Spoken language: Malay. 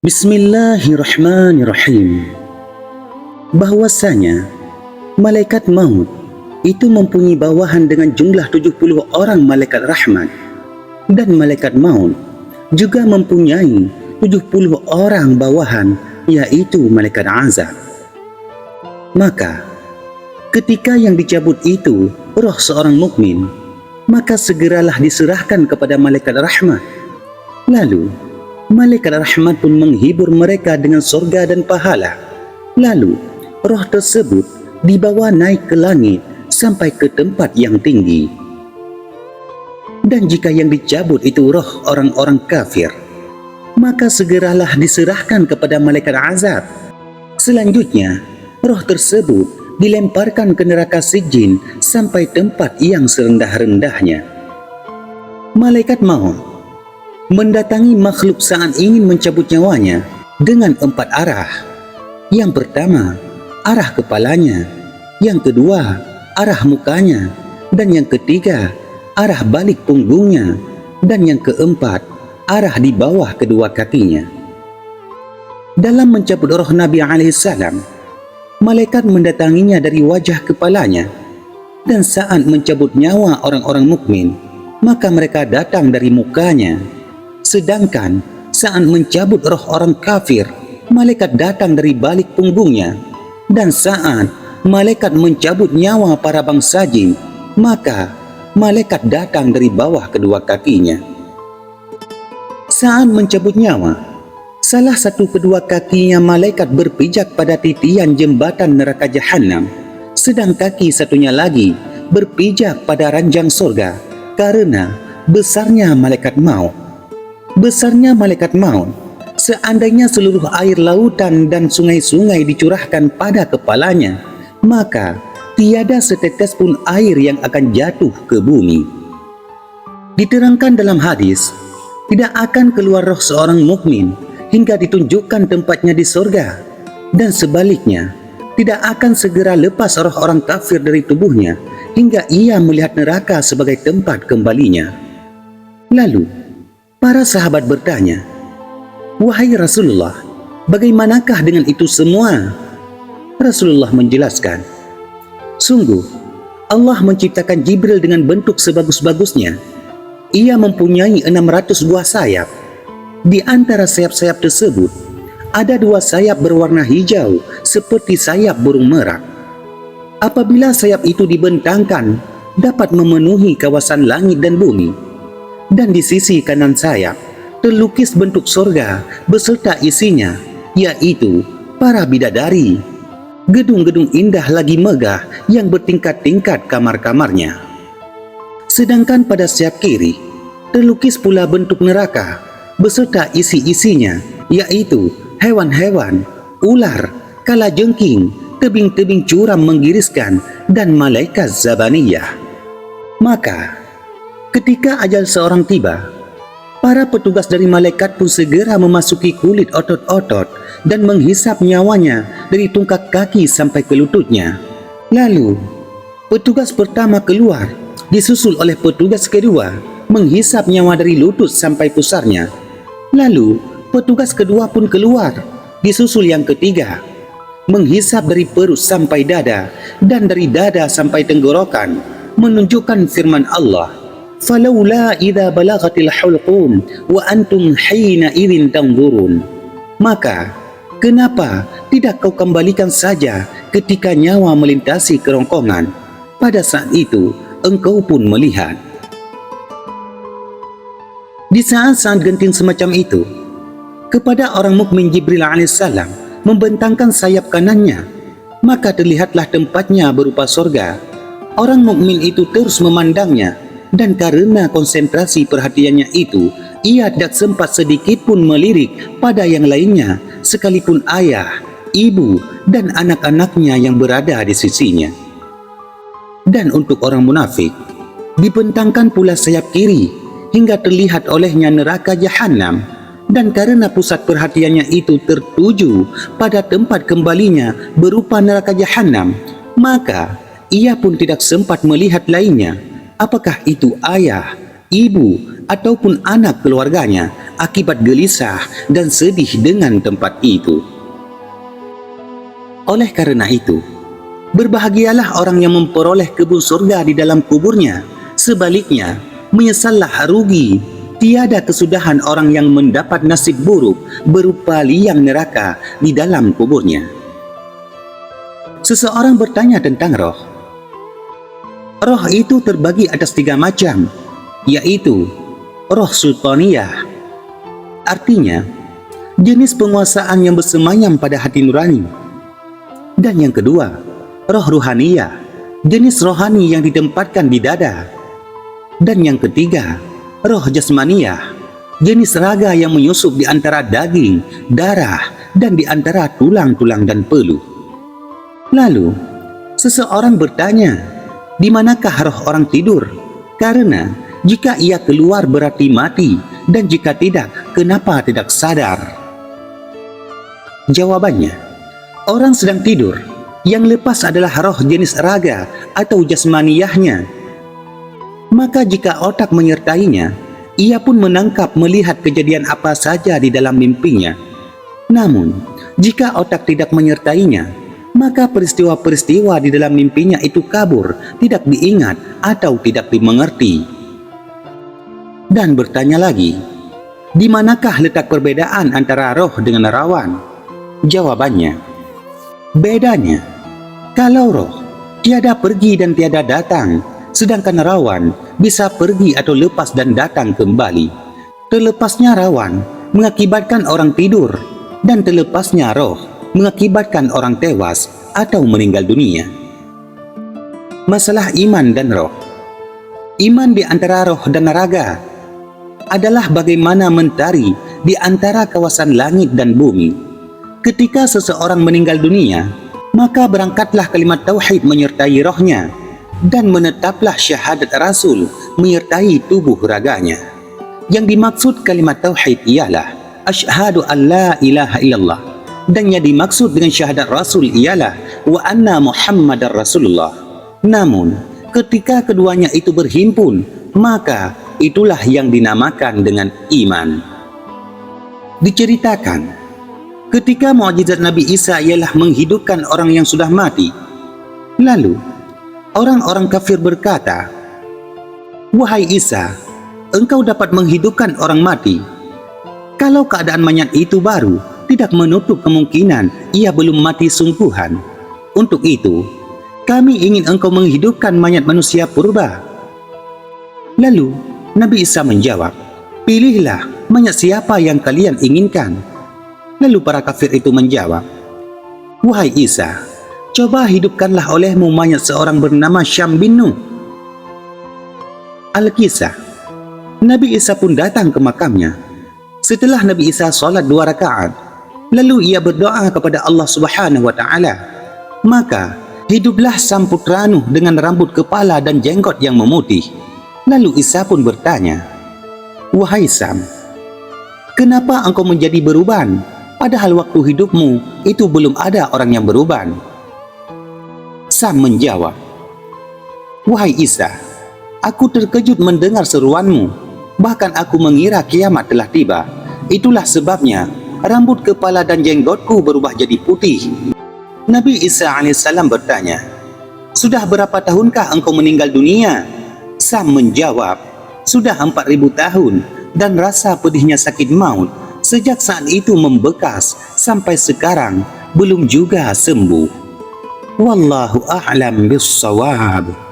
Bismillahirrahmanirrahim. Bahwasanya malaikat maut itu mempunyai bawahan dengan jumlah 70 orang malaikat rahmat, dan malaikat maut juga mempunyai 70 orang bawahan, yaitu malaikat azab. Maka ketika yang dicabut itu roh seorang mukmin, maka segeralah diserahkan kepada malaikat rahmat. Lalu malaikat rahmat pun menghibur mereka dengan surga dan pahala. Lalu roh tersebut dibawa naik ke langit sampai ke tempat yang tinggi. Dan jika yang dicabut itu roh orang-orang kafir, maka segeralah diserahkan kepada malaikat azab. Selanjutnya roh tersebut dilemparkan ke neraka Sijjin sampai tempat yang serendah-rendahnya. Malaikat maut mendatangi makhluk saat ingin mencabut nyawanya dengan 4 arah. Yang pertama, arah kepalanya. Yang kedua, arah mukanya. Dan yang ketiga, arah balik punggungnya. Dan yang keempat, arah di bawah kedua kakinya. Dalam mencabut roh Nabi alaihissalam, malaikat mendatanginya dari wajah kepalanya. Dan saat mencabut nyawa orang-orang mukmin, maka mereka datang dari mukanya. Sedangkan saat mencabut roh orang kafir, malaikat datang dari balik punggungnya. Dan saat malaikat mencabut nyawa para bangsa jin, maka malaikat datang dari bawah kedua kakinya. Saat mencabut nyawa, salah satu kedua kakinya malaikat berpijak pada titian jembatan neraka Jahannam, sedang kaki satunya lagi berpijak pada ranjang surga karena besarnya malaikat maut. Besarnya malaikat maut, seandainya seluruh air lautan dan sungai-sungai dicurahkan pada kepalanya, maka tiada setetes pun air yang akan jatuh ke bumi. Diterangkan dalam hadis, tidak akan keluar roh seorang mukmin hingga ditunjukkan tempatnya di surga, dan sebaliknya tidak akan segera lepas roh orang kafir dari tubuhnya hingga ia melihat neraka sebagai tempat kembalinya. Lalu para sahabat bertanya, "Wahai Rasulullah, bagaimanakah dengan itu semua?" Rasulullah menjelaskan, "Sungguh, Allah menciptakan Jibril dengan bentuk sebagus-bagusnya. Ia mempunyai 600 buah sayap. Di antara sayap-sayap tersebut, ada 2 sayap berwarna hijau seperti sayap burung merak. Apabila sayap itu dibentangkan, dapat memenuhi kawasan langit dan bumi. Dan di sisi kanan sayap terlukis bentuk surga beserta isinya, yaitu para bidadari. Gedung-gedung indah lagi megah yang bertingkat-tingkat kamar-kamarnya. Sedangkan pada sayap kiri terlukis pula bentuk neraka beserta isi-isinya, yaitu hewan-hewan, ular, kalajengking, tebing-tebing curam menggiriskan, dan malaikat zabaniyah. Maka ketika ajal seorang tiba, para petugas dari malaikat pun segera memasuki kulit otot-otot dan menghisap nyawanya dari tungkak kaki sampai ke lututnya. Lalu petugas pertama keluar, disusul oleh petugas kedua menghisap nyawa dari lutut sampai pusarnya. Lalu petugas kedua pun keluar, disusul yang ketiga, menghisap dari perut sampai dada dan dari dada sampai tenggorokan, menunjukkan firman Allah, "Falaula idza balagatil hulqum wa antum hina idzin tanzurun." Maka kenapa tidak kau kembalikan saja ketika nyawa melintasi kerongkongan? Pada saat itu engkau pun melihat. Di saat-saat genting semacam itu, kepada orang mukmin Jibril alaihissalam membentangkan sayap kanannya, maka terlihatlah tempatnya berupa surga. Orang mukmin itu terus memandangnya, dan karena konsentrasi perhatiannya itu, ia tidak sempat sedikit pun melirik pada yang lainnya, sekalipun ayah, ibu, dan anak-anaknya yang berada di sisinya. Dan untuk orang munafik, dibentangkan pula sayap kiri, hingga terlihat olehnya neraka Jahannam, dan karena pusat perhatiannya itu tertuju pada tempat kembalinya berupa neraka Jahannam, maka ia pun tidak sempat melihat lainnya, apakah itu ayah, ibu, ataupun anak keluarganya, akibat gelisah dan sedih dengan tempat itu. Oleh karena itu, berbahagialah orang yang memperoleh kebun surga di dalam kuburnya. Sebaliknya, menyesallah rugi, tiada kesudahan orang yang mendapat nasib buruk berupa liang neraka di dalam kuburnya. Seseorang bertanya tentang roh. Roh itu terbagi atas 3 macam, yaitu roh sultaniyah, artinya jenis penguasaan yang bersemayam pada hati nurani. Dan yang kedua, roh ruhaniyah, jenis rohani yang ditempatkan di dada. Dan yang ketiga, roh jasmaniyah, jenis raga yang menyusup di antara daging, darah, dan di antara tulang-tulang dan peluh. Lalu, seseorang bertanya, di manakah roh orang tidur? Karena jika ia keluar berarti mati, dan jika tidak, kenapa tidak sadar? Jawabannya, orang sedang tidur, yang lepas adalah roh jenis raga atau jasmaniyahnya. Maka jika otak menyertainya, ia pun menangkap melihat kejadian apa saja di dalam mimpinya. Namun, jika otak tidak menyertainya, maka peristiwa-peristiwa di dalam mimpinya itu kabur, tidak diingat atau tidak dimengerti. Dan bertanya lagi, di manakah letak perbedaan antara roh dengan rawan? Jawabannya, bedanya, kalau roh tiada pergi dan tiada datang, sedangkan rawan bisa pergi atau lepas dan datang kembali. Terlepasnya rawan mengakibatkan orang tidur, dan terlepasnya roh mengakibatkan orang tewas atau meninggal dunia. Masalah iman dan roh. Iman di antara roh dan raga adalah bagaimana mentari di antara kawasan langit dan bumi. Ketika seseorang meninggal dunia, maka berangkatlah kalimat tauhid menyertai rohnya, dan menetaplah syahadat Rasul menyertai tubuh raganya. Yang dimaksud kalimat tauhid ialah asyhadu an la ilaha illallah, dan yang dimaksud dengan syahadat Rasul ialah wa anna Muhammadar Rasulullah. Namun, ketika keduanya itu berhimpun, maka itulah yang dinamakan dengan iman. Diceritakan, ketika mukjizat Nabi Isa ialah menghidupkan orang yang sudah mati. Lalu, orang-orang kafir berkata, "Wahai Isa, engkau dapat menghidupkan orang mati. Kalau keadaan mayat itu baru, tidak menutup kemungkinan ia belum mati sungguhan. Untuk itu, kami ingin engkau menghidupkan mayat manusia purba." Lalu, Nabi Isa menjawab, "Pilihlah mayat siapa yang kalian inginkan." Lalu para kafir itu menjawab, "Wahai Isa, coba hidupkanlah olehmu mayat seorang bernama Syam bin Nuh." Al-Kisah, Nabi Isa pun datang ke makamnya. Setelah Nabi Isa salat 2 rakaat, lalu ia berdoa kepada Allah Subhanahu wa Ta'ala. Maka hiduplah sang putra Nuh dengan rambut kepala dan jenggot yang memutih. Lalu Isa pun bertanya, "Wahai Sam, kenapa engkau menjadi beruban? Padahal waktu hidupmu itu belum ada orang yang beruban." Sam menjawab, "Wahai Isa, aku terkejut mendengar seruanmu. Bahkan aku mengira kiamat telah tiba. Itulah sebabnya rambut kepala dan jenggotku berubah jadi putih." Nabi Isa alaihissalam bertanya, "Sudah berapa tahunkah engkau meninggal dunia?" Sam menjawab, "Sudah 4.000 tahun, dan rasa pedihnya sakit maut sejak saat itu membekas sampai sekarang belum juga sembuh. Wallahu a'lam bis-shawab."